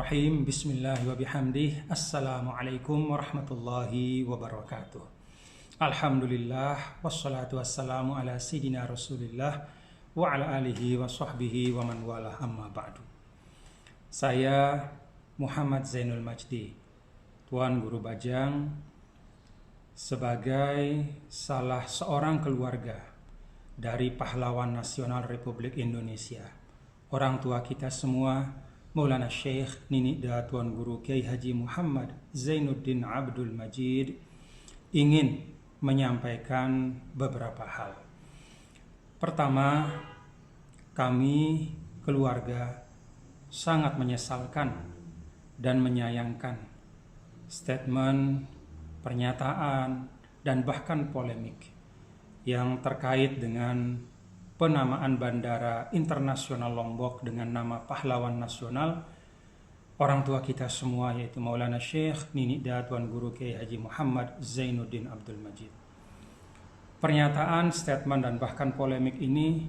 Bismillahirrahmanirrahim. Bismillah wa bihamdih. Assalamualaikum warahmatullahi wabarakatuh. Alhamdulillah wassalatu wassalamu ala sayyidina Rasulillah wa ala alihi wa sahbihi wa man walah, amma ba'du. Saya Muhammad Zainul Majdi, Tuan Guru Bajang, sebagai salah seorang keluarga dari pahlawan nasional Republik Indonesia, orang tua kita semua, Maulana Syekh Ninida Tuan Guru Kiai Haji Muhammad Zainuddin Abdul Majid, ingin menyampaikan beberapa hal. Pertama, kami keluarga sangat menyesalkan dan menyayangkan statement, pernyataan, dan bahkan polemik yang terkait dengan penamaan Bandara Internasional Lombok dengan nama pahlawan nasional orang tua kita semua, yaitu Maulana Syekh Ninida Tuan Guru Kiai Haji Muhammad Zainuddin Abdul Majid. Pernyataan, statement, dan bahkan polemik ini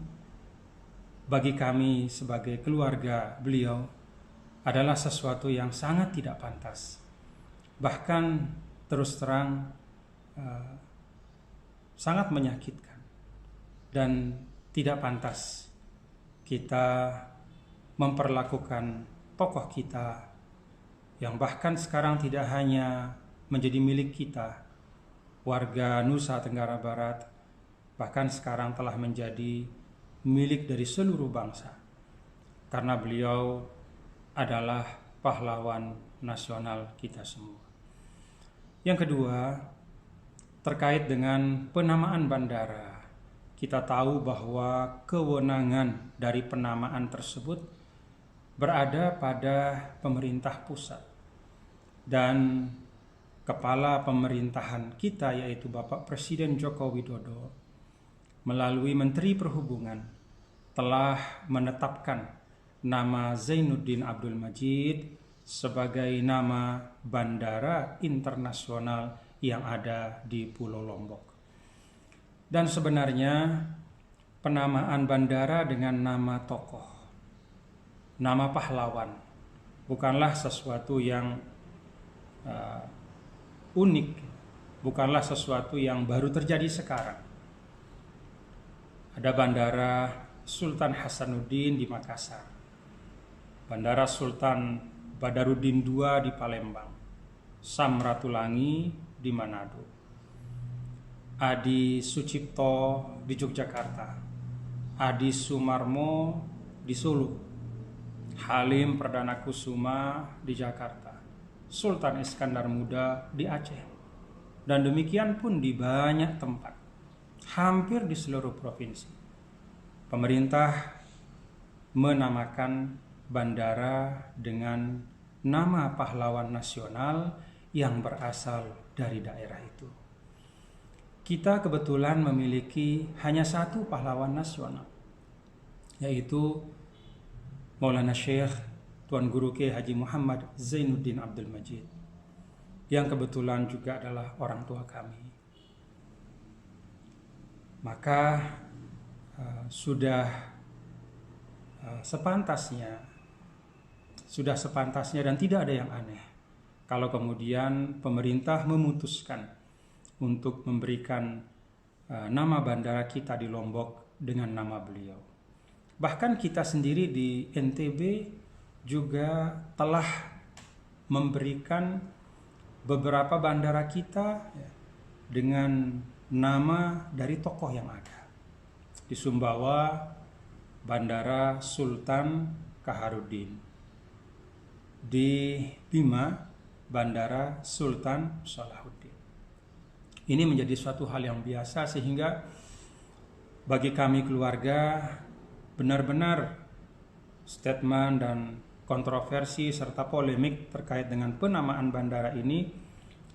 bagi kami sebagai keluarga beliau adalah sesuatu yang sangat tidak pantas. Bahkan terus terang sangat menyakitkan dan tidak pantas kita memperlakukan tokoh kita yang bahkan sekarang tidak hanya menjadi milik kita, warga Nusa Tenggara Barat, bahkan sekarang telah menjadi milik dari seluruh bangsa, karena beliau adalah pahlawan nasional kita semua. Yang kedua, terkait dengan penamaan bandara. Kita tahu bahwa kewenangan dari penamaan tersebut berada pada pemerintah pusat, dan kepala pemerintahan kita yaitu Bapak Presiden Joko Widodo melalui Menteri Perhubungan telah menetapkan nama Zainuddin Abdul Majid sebagai nama bandara internasional yang ada di Pulau Lombok. Dan sebenarnya penamaan bandara dengan nama tokoh, nama pahlawan, bukanlah sesuatu yang unik, bukanlah sesuatu yang baru terjadi sekarang. Ada Bandara Sultan Hasanuddin di Makassar, Bandara Sultan Badarudin II di Palembang, Samratulangi di Manado, Adi Sucipto di Yogyakarta, Adi Sumarmo di Solo, Halim Perdana Kusuma di Jakarta, Sultan Iskandar Muda di Aceh, dan demikian pun di banyak tempat, hampir di seluruh provinsi. Pemerintah menamakan bandara dengan nama pahlawan nasional yang berasal dari daerah itu. Kita kebetulan memiliki hanya satu pahlawan nasional, yaitu Maulana Syekh Tuan Guru Kiai Haji Muhammad Zainuddin Abdul Majid, yang kebetulan juga adalah orang tua kami. Maka sudah sepantasnya dan tidak ada yang aneh kalau kemudian pemerintah memutuskan untuk memberikan nama bandara kita di Lombok dengan nama beliau. Bahkan kita sendiri di NTB juga telah memberikan beberapa bandara kita dengan nama dari tokoh yang ada. Di Sumbawa, Bandara Sultan Kaharudin. Di Bima, Bandara Sultan Salahuddin. Ini menjadi suatu hal yang biasa, sehingga bagi kami keluarga benar-benar statement dan kontroversi serta polemik terkait dengan penamaan bandara ini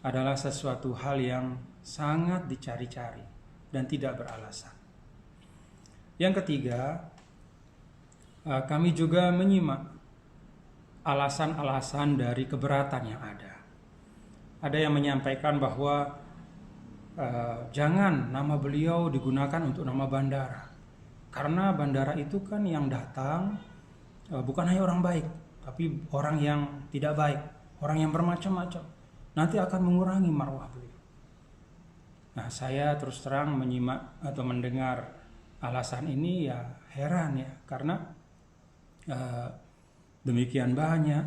adalah sesuatu hal yang sangat dicari-cari dan tidak beralasan. Yang ketiga, kami juga menyimak alasan-alasan dari keberatan yang ada. Ada yang menyampaikan bahwa jangan nama beliau digunakan untuk nama bandara, karena bandara itu kan yang datang bukan hanya orang baik, tapi orang yang tidak baik, orang yang bermacam-macam, nanti akan mengurangi marwah beliau. Nah, saya terus terang menyimak atau mendengar alasan ini ya heran ya, karena demikian banyak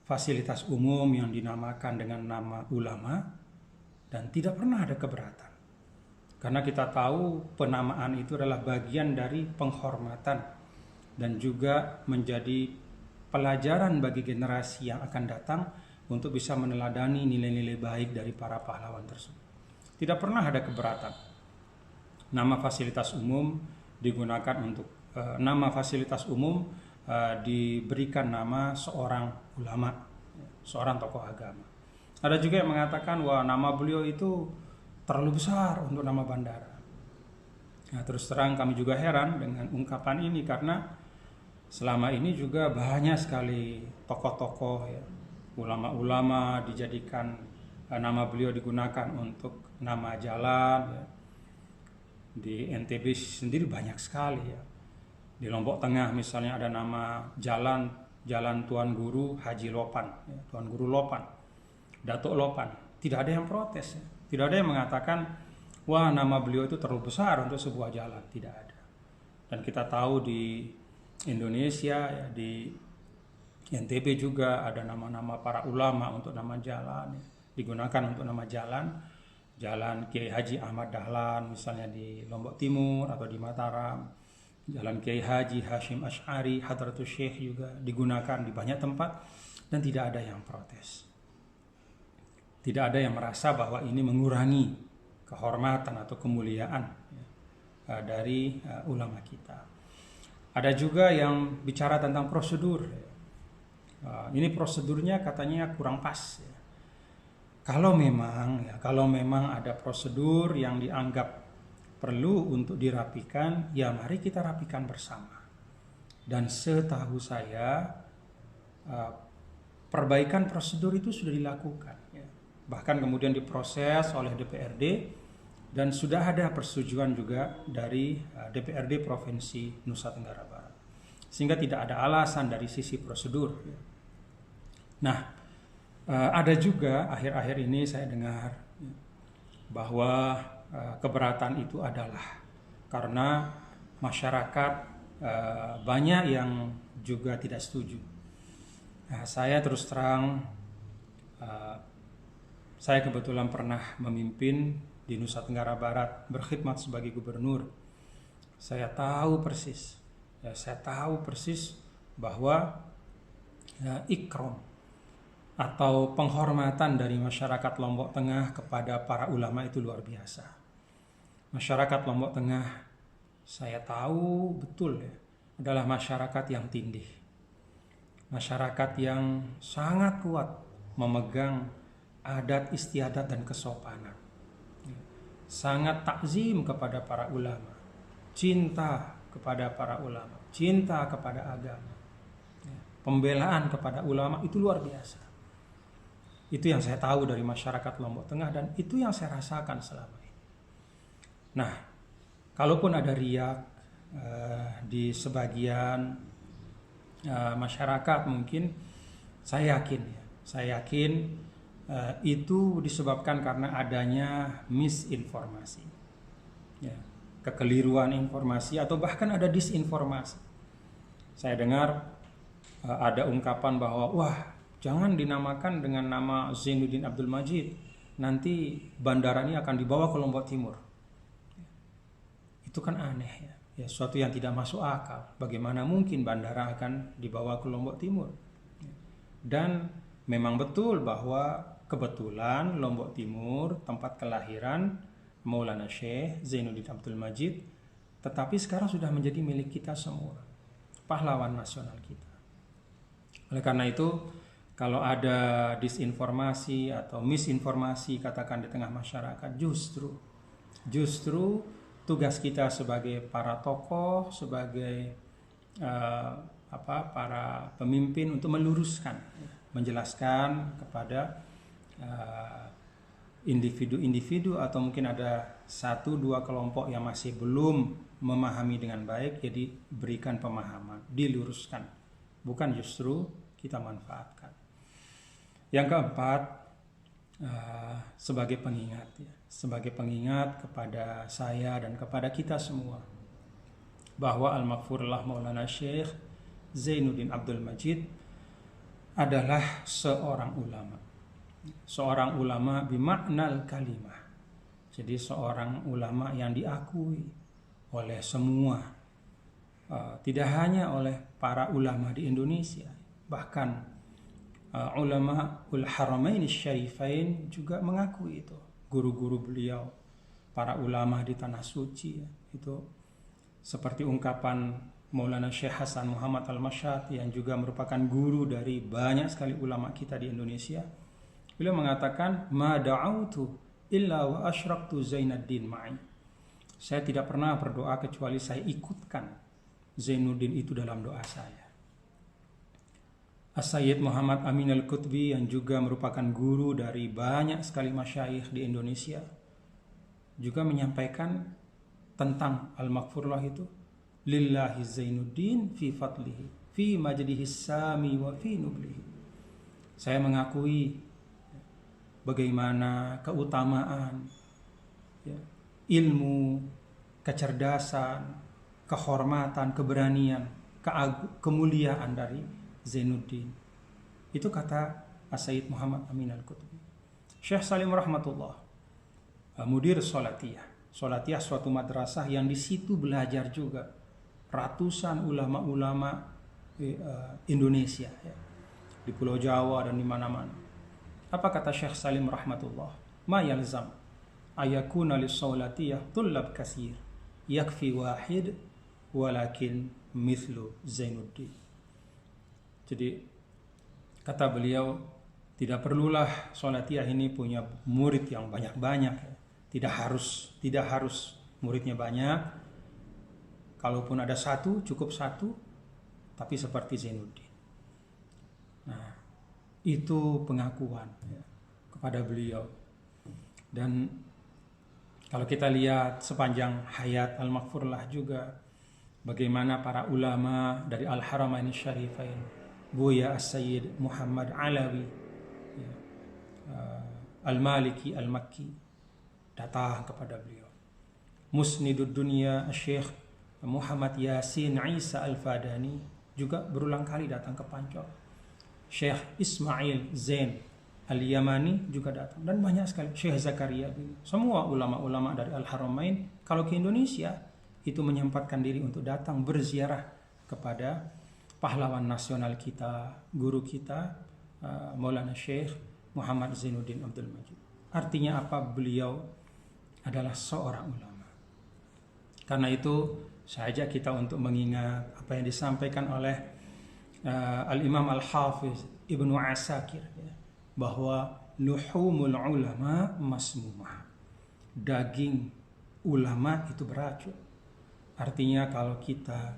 fasilitas umum yang dinamakan dengan nama ulama dan tidak pernah ada keberatan. Karena kita tahu penamaan itu adalah bagian dari penghormatan dan juga menjadi pelajaran bagi generasi yang akan datang untuk bisa meneladani nilai-nilai baik dari para pahlawan tersebut. Tidak pernah ada keberatan. Nama fasilitas umum digunakan untuk nama fasilitas umum diberikan nama seorang ulama, seorang tokoh agama. Ada juga yang mengatakan wah nama beliau itu terlalu besar untuk nama bandara. Nah, terus terang kami juga heran dengan ungkapan ini karena selama ini juga banyak sekali tokoh-tokoh ya, ulama-ulama dijadikan nama beliau digunakan untuk nama jalan ya. Di NTB sendiri banyak sekali ya. Di Lombok Tengah misalnya ada nama jalan Tuan Guru Haji Lopan ya, Tuan Guru Lopan, Datuk Lopan. Tidak ada yang protes ya. Tidak ada yang mengatakan wah nama beliau itu terlalu besar untuk sebuah jalan. Tidak ada. Dan kita tahu di Indonesia ya, di NTB juga ada nama-nama para ulama untuk nama jalan ya, digunakan untuk nama jalan Kiai Haji Ahmad Dahlan misalnya di Lombok Timur atau di Mataram, Jalan Kiai Haji Hashim Asy'ari Hadratus Syekh juga digunakan di banyak tempat dan tidak ada yang protes. Tidak ada yang merasa bahwa ini mengurangi kehormatan atau kemuliaan ya, dari ulama kita. Ada juga yang bicara tentang prosedur. Ini prosedurnya katanya kurang pas ya. Kalau memang ada prosedur yang dianggap perlu untuk dirapikan, ya mari kita rapikan bersama. Dan setahu saya perbaikan prosedur itu sudah dilakukan ya. Bahkan kemudian diproses oleh DPRD dan sudah ada persetujuan juga dari DPRD Provinsi Nusa Tenggara Barat. Sehingga tidak ada alasan dari sisi prosedur ya. Nah, ada juga akhir-akhir ini saya dengar bahwa keberatan itu adalah karena masyarakat banyak yang juga tidak setuju. Nah, saya terus terang, saya kebetulan pernah memimpin di Nusa Tenggara Barat, berkhidmat sebagai gubernur. Saya tahu persis bahwa ikram atau penghormatan dari masyarakat Lombok Tengah kepada para ulama itu luar biasa. Masyarakat Lombok Tengah saya tahu betul ya, adalah masyarakat yang tindih. Masyarakat yang sangat kuat memegang adat istiadat dan kesopanan. Sangat takzim kepada para ulama, cinta kepada para ulama, cinta kepada agama. Pembelaan kepada ulama itu luar biasa. Itu yang saya tahu dari masyarakat Lombok Tengah dan itu yang saya rasakan selama ini. Nah, kalaupun ada riak di sebagian masyarakat mungkin, saya yakin itu disebabkan karena adanya misinformasi, ya, kekeliruan informasi atau bahkan ada disinformasi. Saya dengar ada ungkapan bahwa wah, jangan dinamakan dengan nama Zainuddin Abdul Majid, nanti bandara ini akan dibawa ke Lombok Timur. Itu kan aneh ya, suatu yang tidak masuk akal. Bagaimana mungkin bandara akan dibawa ke Lombok Timur? Dan memang betul bahwa kebetulan Lombok Timur tempat kelahiran Maulana Syekh Zainuddin Abdul Majid, tetapi sekarang sudah menjadi milik kita semua, pahlawan nasional kita. Oleh karena itu, kalau ada disinformasi atau misinformasi katakan di tengah masyarakat, justru tugas kita sebagai para tokoh, sebagai para pemimpin untuk meluruskan, menjelaskan kepada individu-individu atau mungkin ada 1-2 kelompok yang masih belum memahami dengan baik, jadi berikan pemahaman, diluruskan. Bukan justru kita manfaatkan. Yang keempat, sebagai pengingat ya, sebagai pengingat kepada saya dan kepada kita semua bahwa Al-Maghfurullah Maulana Syekh Zainuddin Abdul Majid adalah seorang ulama bimaknal kalimah. Jadi seorang ulama yang diakui oleh semua, tidak hanya oleh para ulama di Indonesia, bahkan ulama Haramain Syarifain juga mengakui itu. Guru-guru beliau, para ulama di Tanah Suci ya, itu seperti ungkapan Maulana Syekh Hasan Muhammad Al-Masyati yang juga merupakan guru dari banyak sekali ulama kita di Indonesia. Beliau mengatakan, "Ma da'autu illa wa asyraktu Zainuddin ma'i." Saya tidak pernah berdoa kecuali saya ikutkan Zainuddin itu dalam doa saya. As-Sayyid Muhammad Amin Al-Qutbi yang juga merupakan guru dari banyak sekali masyayikh di Indonesia juga menyampaikan tentang Al-Maghfurullah itu, lillahi Zainuddin fi fadlihi fi majdihi sami wa fi nublihi. Saya mengakui bagaimana keutamaan ya, ilmu, kecerdasan, kehormatan, keberanian, kemuliaan dari Zainuddin. Itu kata As-Sayyid Muhammad Amin Al-Qutbi. Syekh Salim rahmatullah, mudir Salatiyah. Salatiyah suatu madrasah yang di situ belajar juga ratusan ulama-ulama Indonesia ya, di Pulau Jawa dan di mana-mana. Apa kata Syekh Salim rahmatullah? Ma yalzam ayakuna lis-Salatiyah tullab katsir, yakfi wahid walakin mithlu Zainuddin. Jadi kata beliau, tidak perlulah Salatiyah ini punya murid yang banyak-banyak ya. Tidak harus muridnya banyak. Kalaupun ada satu, cukup satu, tapi seperti Zainuddin. Nah, itu pengakuan ya, kepada beliau. Dan kalau kita lihat sepanjang hayat Al-Maghfurullah juga, bagaimana para ulama dari Al-Haramain Syarifain, Buya As-Sayyid Muhammad Alawi ya, Al-Maliki Al-Makki datang kepada beliau. Musnidud Dunia Syekh Muhammad Yasin Isa Al-Fadani juga berulang kali datang ke Pancor. Syekh Ismail Zain Al-Yamani juga datang, dan banyak sekali. Syekh Zakaria, semua ulama-ulama dari Al-Haramain kalau ke Indonesia itu menyempatkan diri untuk datang berziarah kepada pahlawan nasional kita, guru kita, Maulana Syekh Muhammad Zainuddin Abdul Majid. Artinya apa? Beliau adalah seorang ulama. Karena itu saya ajak kita untuk mengingat apa yang disampaikan oleh Al-Imam Al-Hafiz Ibnu Asakir ya, bahwa luhumul ulama masmumah, daging ulama itu beracun. Artinya kalau kita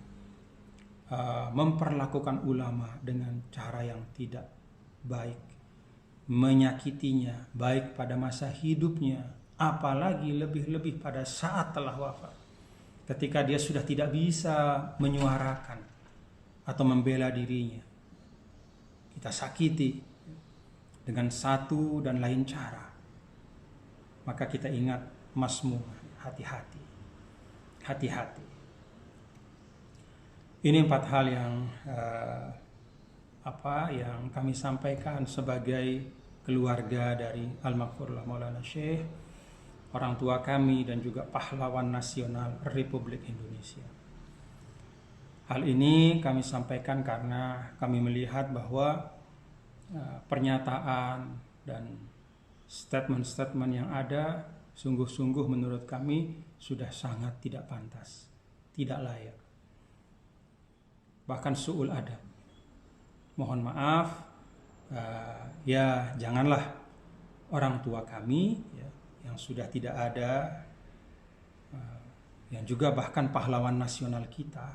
memperlakukan ulama dengan cara yang tidak baik, menyakitinya baik pada masa hidupnya, apalagi lebih-lebih pada saat telah wafat, ketika dia sudah tidak bisa menyuarakan atau membela dirinya, kita sakiti dengan satu dan lain cara, maka kita ingat masmum, hati-hati. Ini 4 hal yang yang kami sampaikan sebagai keluarga dari Al-Maghfurullah Maulana Syekh, orang tua kami dan juga pahlawan nasional Republik Indonesia. Hal ini kami sampaikan karena kami melihat bahwa pernyataan dan statement-statement yang ada sungguh-sungguh menurut kami sudah sangat tidak pantas, tidak layak, bahkan su'ul adab. Mohon maaf, ya janganlah orang tua kami ya, yang sudah tidak ada, yang juga bahkan pahlawan nasional kita,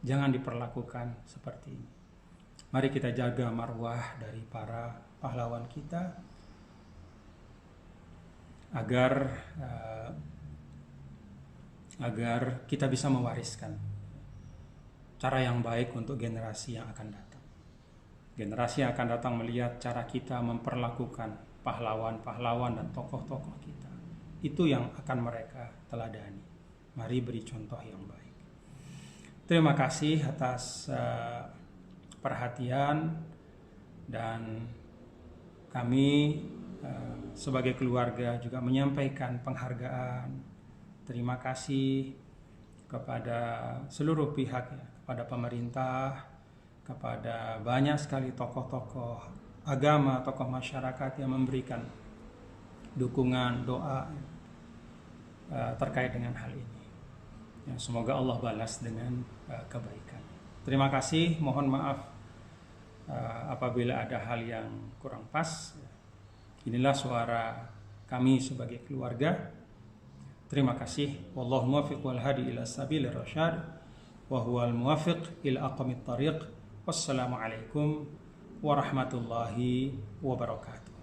jangan diperlakukan seperti ini. Mari kita jaga marwah dari para pahlawan kita agar kita bisa mewariskan cara yang baik untuk generasi yang akan datang. Generasi yang akan datang melihat cara kita memperlakukan pahlawan-pahlawan dan tokoh-tokoh kita. Itu yang akan mereka teladani. Mari beri contoh yang baik. Terima kasih atas perhatian, dan kami sebagai keluarga juga menyampaikan penghargaan, terima kasih kepada seluruh pihak, ya, kepada pemerintah, kepada banyak sekali tokoh-tokoh agama, tokoh masyarakat yang memberikan dukungan, doa terkait dengan hal ini. Ya, semoga Allah balas dengan kebaikan. Terima kasih, mohon maaf apabila ada hal yang kurang pas. Inilah suara kami sebagai keluarga. Terima kasih. Wallahu muwaffiq wal hadi ila sabilir rasyad wa huwal muwaffiq ila aqwamit thariq. Wassalamualaikum warahmatullahi wabarakatuh.